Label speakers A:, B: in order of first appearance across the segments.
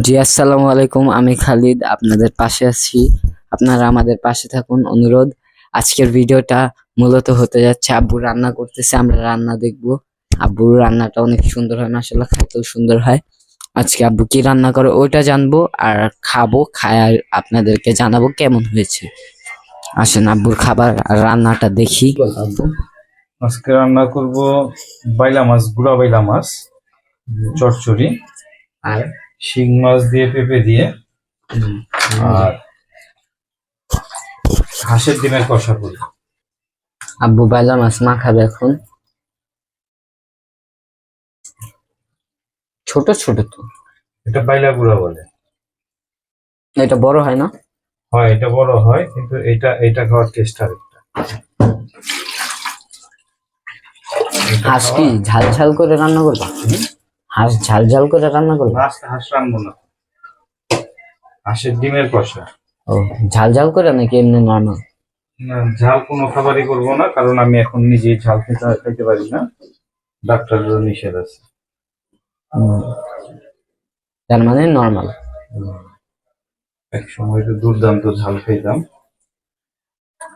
A: জি আসসালামু আলাইকুম, আমি খালিদ আপনাদের পাশে আছি। আপনারা আমাদের পাশে থাকুন অনুরোধ। আজকের ভিডিওটা মূলত হতে যাচ্ছে আব্বু রান্না করতেছে, আমরা রান্না দেখবো। আব্বুর রান্নাটা অনেক সুন্দর হয়, মাশাআল্লাহ, খেতেও সুন্দর হয়। আজকে আব্বু কি রান্না করে ওইটা জানবো আর খাবো, খায় আর আপনাদেরকে জানাবো কেমন হয়েছে। আসেন আব্বুর খাবার আর রান্নাটা দেখি। আব্বু
B: আজকে রান্না করব বাইলা মাছ, গুড়া বাইলা মাছ চচ্চড়ি,
A: আর
B: শিং মাছ দিয়ে পেঁপে দিয়ে, আর হাঁসের ডিমের কষা করব।
A: আব্বু বাইলা মাছ মাখাবে এখন। ছোট ছোট তো,
B: এটা বাইলা গুড়া বলে।
A: এটা বড় হয় না?
B: হয়, এটা বড় হয়, কিন্তু এটা খাওয়ার টেস্ট আর একটা।
A: হাঁস কি ঝাল ঝাল করে রান্না করবা? হাঁস ঝাল ঝাল করে রান্না করবা?
B: হাঁস রান্না না, হাঁসের ডিমের কষা।
A: ও, ঝাল ঝাল করে নাকি এমনি নর্মাল?
B: না, ঝাল কোনো খাবারই করব না, কারণ আমি এখন নিজেই ঝাল খাইতে পারি না, ডাক্তারের নিষেধ আছে।
A: তার মানে নর্মাল।
B: এক সময় তো দুর্দান্ত ঝাল খাইতাম।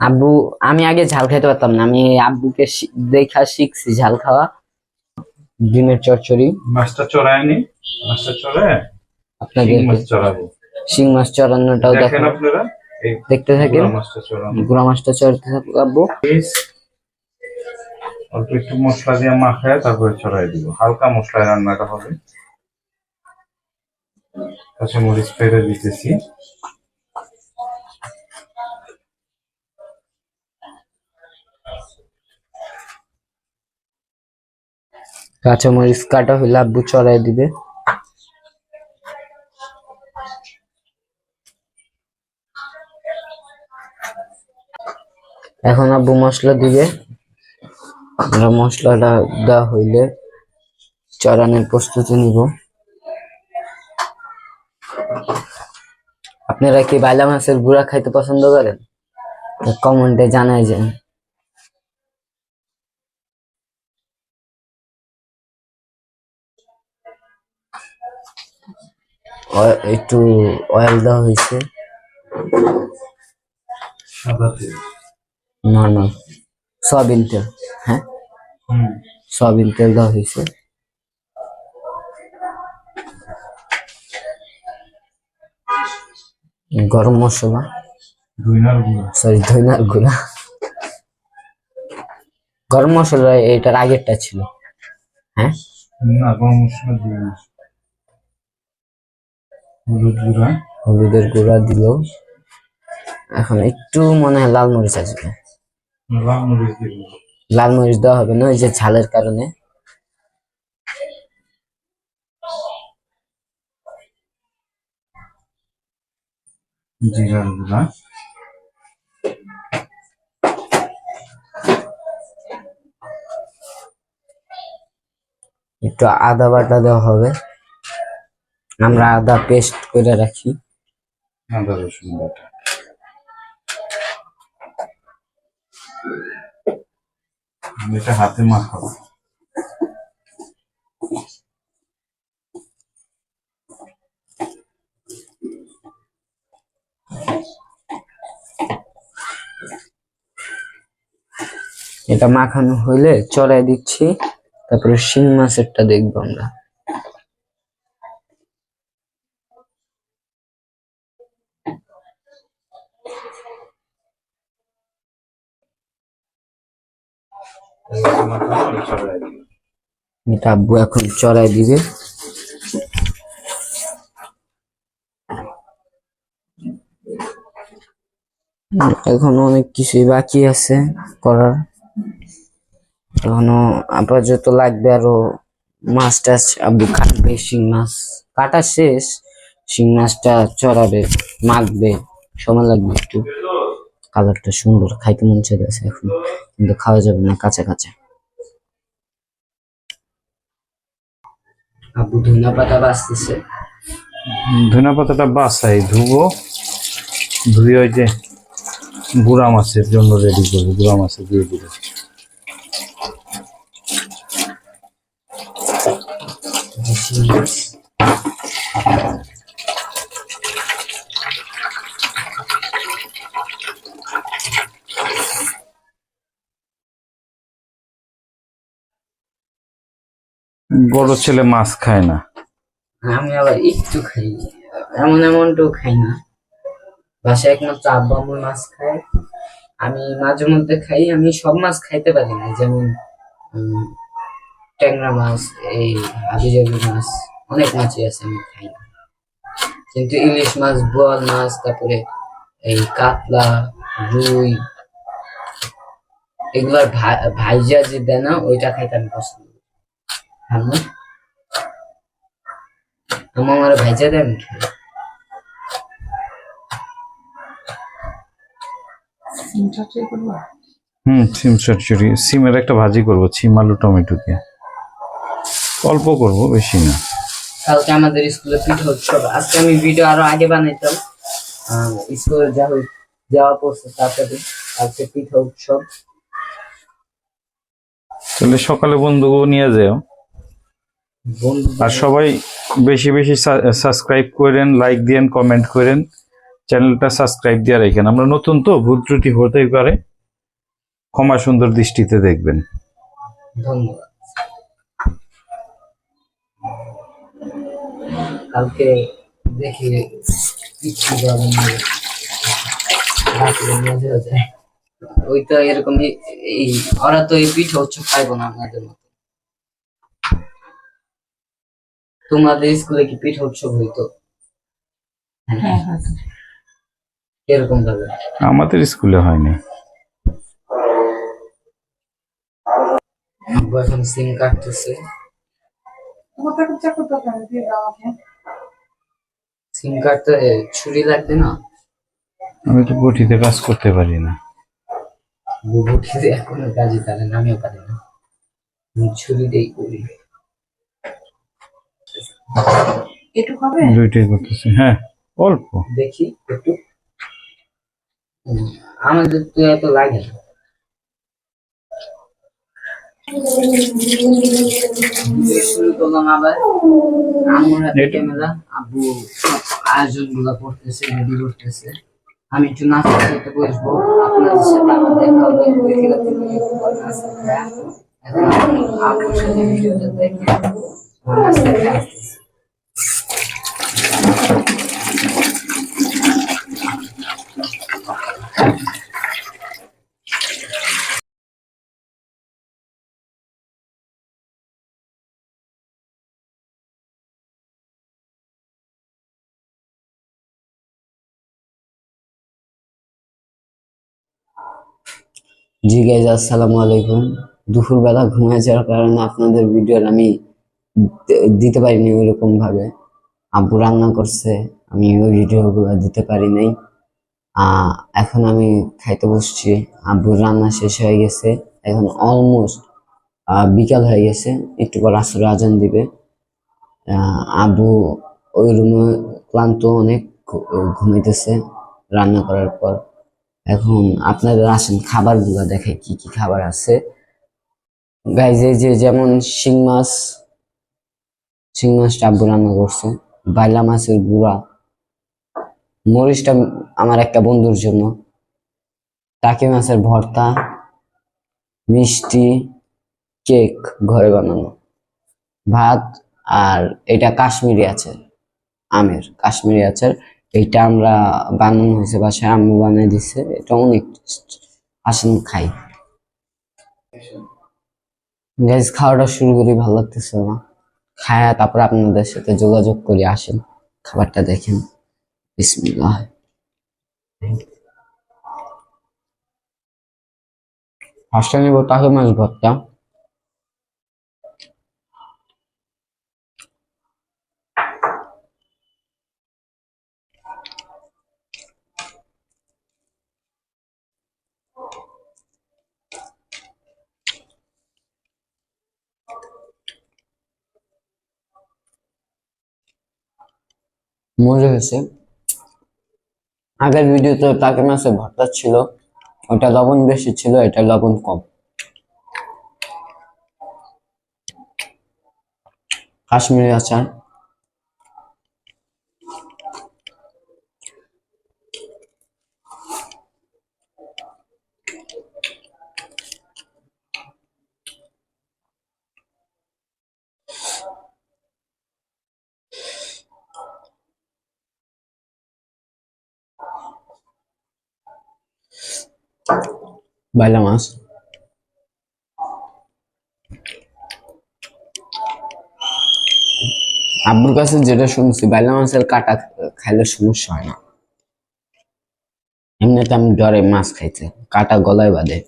A: আব্বু, আমি আগে ঝাল খাইতে পারতাম না, আমি আব্বুকে দেখা শিখছি ঝাল খাওয়া। ডিমের চচ্চড়ি
B: মাছটা চড়ায় নি, মাছটা চড়ায়
A: আপনাদের
B: মাছ চড়াবো।
A: শিং মাছ চড়ানোটাও
B: দেখেন
A: দেখেন,
B: আপনারা, এই
A: দেখতে থাকেন।
B: গুড়া মাছটা চড়ানো।
A: গুড়া মাছটা চড়তে থাকুক আব্বু।
B: অল্প একটু মশলা দিয়ে মাখায় তারপরে ছড়াই দিব, হালকা মশলায় রান্নাটা হবে। কাঁচামরিচ ফেলে দিতেছি।
A: কাঁচামরিচ কাটা হইলে আব্বু চড়াই দিবে। এখন আব্বু মশলা দিবে। আমরা মশলাটা দেওয়া হইলে চড়ানোর প্রস্তুতি নিব। আপনারা কি বাইলা মাছের গুঁড়া খাইতে পছন্দ করেন? কমেন্টে জানাই যান। একটু অয়েল দেওয়া হয়েছে,
B: সাদা তেল,
A: নর্মাল সয়াবিন তেল। হ্যাঁ, সয়াবিন তেল দেওয়া হয়েছে। গরম মশলা,
B: ধইনার গুঁড়া।
A: সরি ধনিয়ার গুঁড়া। গরম মশলা এটার আগেরটা ছিল। হ্যাঁ,
B: না, গরম মশলা দিয়ে না। হলুদ গুঁড়া,
A: হলুদের গুঁড়া দিল। এখন একটু মনে হয় লাল মরিচ আসবে।
B: লাল মরিচ দিব।
A: লাল মরিচ দেওয়া হবে না, ওই যে ঝালের কারণে।
B: জিরার গুঁড়া,
A: একটু আদা বাটা দেওয়া হবে, আমরা আদা পেস্ট করে রাখি।
B: আদা রসুন বাটা। এটা হাতে মাখাবো।
A: এটা মাখানো হইলে চড়াই দিচ্ছি। তারপরে শিং মাছেরটা দেখবো আমরা। এটা আব্বু এখন চড়াই দিবে। এখন অনেক কিছুই বাকি আছে করার। এখনো আপাতত লাগবে আরো মাছ টাছ। আব্বু কাটবে, শিং মাছ কাটা শেষ, শিং মাছটা চড়াবে, মাখবে, সময় লাগবে একটু। কালারটা সুন্দর, খাইতে মন চাইতেছে এখন, কিন্তু খাওয়া যাবে না কাঁচা কাঁচা। আব্বু ধনিয়া পাতা বাছতেছে।
B: ধনিয়া পাতাটা বাছাই, ধুবো, ধুয়ে ওই যে গুড়া মাছের জন্য রেডি করবো। গুড়া মাছে দিয়ে দিব। বড় ছেলে মাছ খায় না।
A: আমি আবার একটু খাই, এমন এমনটাও খাই না। বাসায় একমাত্র আব্বা আম্মু মাছ খায়, আমি মাঝে মধ্যে খাই। আমি সব মাছ খাইতে পারি না, যেমন উম, ট্যাংরা মাছ, এই হাবিজাবি মাছ, অনেক মাছই আছে আমি খাই না। কিন্তু ইলিশ মাছ, বোয়াল মাছ, তারপরে এই কাতলা, রুই, এগুলার ভাইজা যে দেয় না, ওইটা খাইতে আমি পছন্দ করি। আম্মু আম্মু আমার ভাইজা দেয়, আমি খাই।
B: সিম চচ্চড়ি, সিমের একটা ভাজি করব, সিম আলু টমেটো দিয়ে অল্প করব, বেশি না।
A: কালকে আমাদের স্কুলে পিঠা উৎসব, আজকে আমি ভিডিও আরো আগে বানাইতাম, স্কুলে যাওয়া পড়ছে তাড়াতাড়ি। কালকে পিঠা উৎসব।
B: তাহলে সকালে বন্ধু নিয়ে যাও।
A: বন্ধু
B: আর সবাই বেশি বেশি সাবস্ক্রাইব করেন, লাইক দিয়েন, কমেন্ট করেন, চ্যানেলটা সাবস্ক্রাইব দিয়ে রাখেন। আমরা নতুন তো, ভুল ত্রুটি হতেই পারে, ক্ষমা সুন্দর দৃষ্টিতে দেখবেন।
A: ধন্যবাদ। কালকে দেখি পিঠা বানানো রাত্রে মজা হয়ে যায়। ওই তো এরকম এই ওরা তো এই পিঠা উৎসব পাইবো না আপনাদের মতো। তোমাদের স্কুলে কি পিঠা উৎসব হইতো? এরকম ভাবে
B: আমাদের স্কুলে হয়নি।
A: আব্বু এখন সিম কাটতেছে। সিম কাটতে ছুরি লাগবে না?
B: আমি তো বটিতে কাজ করতে পারি না।
A: বুবু খেতে এখনো কাজই পারে না, আমিও পারি না, আমি ছুরি দিয়েই করি।
B: দুইটাই করতেছি, হ্যাঁ অল্প।
A: দেখি একটু, আমাদের তো এত লাগে না। শুরু করলাম আবার। আম্মুর হাতে ক্যামেরা, আব্বু আয়োজন গুলা করতেছে, রেডি করতেছে। আমি একটু নাস্তা খেতে বসবো, আপনাদের সাথে আমার দেখা হবে। দেখে রাখতে এখন আব্বুর সাথে ভিডিওটা দেখে নাস্তা খেয়ে আসতেছি। জি গাইজ, আসসালামু আলাইকুম। দুপুরবেলা ঘুমিয়ে যাওয়ার কারণে আপনাদের ভিডিও আমি দিতে পারিনি ওইরকম ভাবে। আব্বু রান্না করছে, আমি ওই ভিডিও গুলো দিতে পারি নাই। এখন আমি খাইতে বসছি, আব্বুর রান্না শেষ হয়ে গেছে। এখন অলমোস্ট বিকাল হয়ে গেছে, একটু পর আসরে আজান দিবে। আব্বু ওই রুমে ক্লান্ত অনেক, ঘুমাইতেছে রান্না করার পর। এখন আপনাদের আসেন খাবার গুলা দেখে কি কি খাবার আছে। গাইজ এই যে যেমন শিং মাছটা আব্বু রান্না করছে, বাইলা মাছের গুঁড়া, মরিচটা আমার একটা বন্ধুর জন্য, টাকি মাছের ভর্তা, মিষ্টি, কেক ঘরে বানানো, ভাত। আর এটা কাশ্মীরি আচার, আমের কাশ্মীরি আচার। এইটা আমরা বানানো হয়েছে বাসায়, আম্মু বানিয়ে দিচ্ছে, এটা অনেক টেস্ট। আসেন খাই। গাইজ খাওয়াটা শুরু করি, ভালো লাগতেছে না, খায়া তারপর আপনাদের সাথে যোগাযোগ করি। আসেন খাবারটা দেখেন। বিসমিল্লাহ। ফার্স্টে নিব টাকি মাছ ভর্তা। মজা হয়েছে। আগের ভিডিওতে টাকি মাছের ভর্তা ছিল, ওটা লবণ বেশি ছিল, এটা লবণ কম। কাশ্মীরি আচার, বাইলা মাছ। আব্বুর কাছে যেটা শুনছি বাইলা মাছের কাটা খাইলে সমস্যা হয় না। এমনিতে আমি ডরে মাছ খাইতে, কাটা গলায় বাঁধে।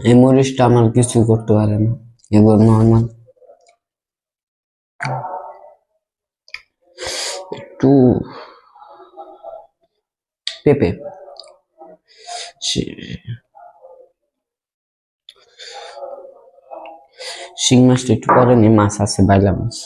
A: এই মরিচটা আমার কিছুই করতে পারে না, এগুলো নর্মাল। একটু পেঁপে, শিং মাছটা একটু পরে নি, মাছ আছে বাইলা মাছ।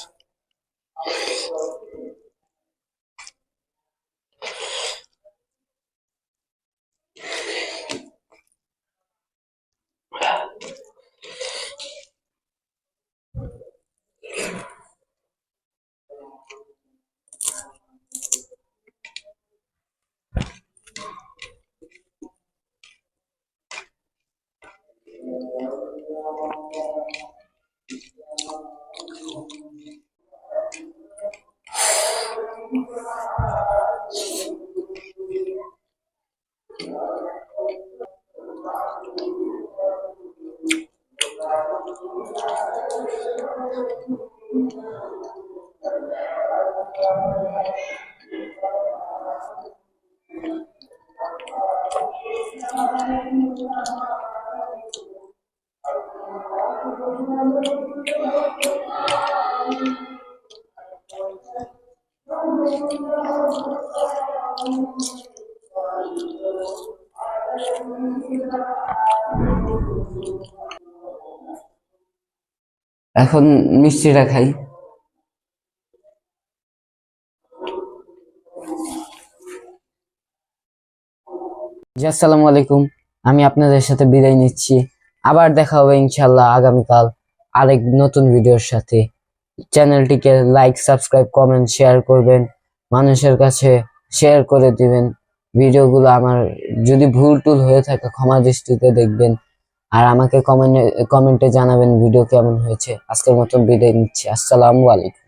A: এখন মিষ্টিটা খাই। জি আসসালামু আলাইকুম, আমি আপনাদের সাথে বিদায় নিচ্ছি। আবার দেখা হবে ইনশাল্লাহ আগামীকাল আরেক নতুন ভিডিওর সাথে। চ্যানেলটিকে লাইক, সাবস্ক্রাইব, কমেন্ট, শেয়ার করবেন, মানুষের কাছে শেয়ার করে দিবেন ভিডিওগুলো। আমার যদি ভুল টুল হয়ে থাকে ক্ষমা দৃষ্টিতে দেখবেন, আর আমাকে কমেন্টে জানাবেন ভিডিও কেমন হয়েছে। আজকের মতন বিদায় নিচ্ছি, আসসালামু আলাইকুম।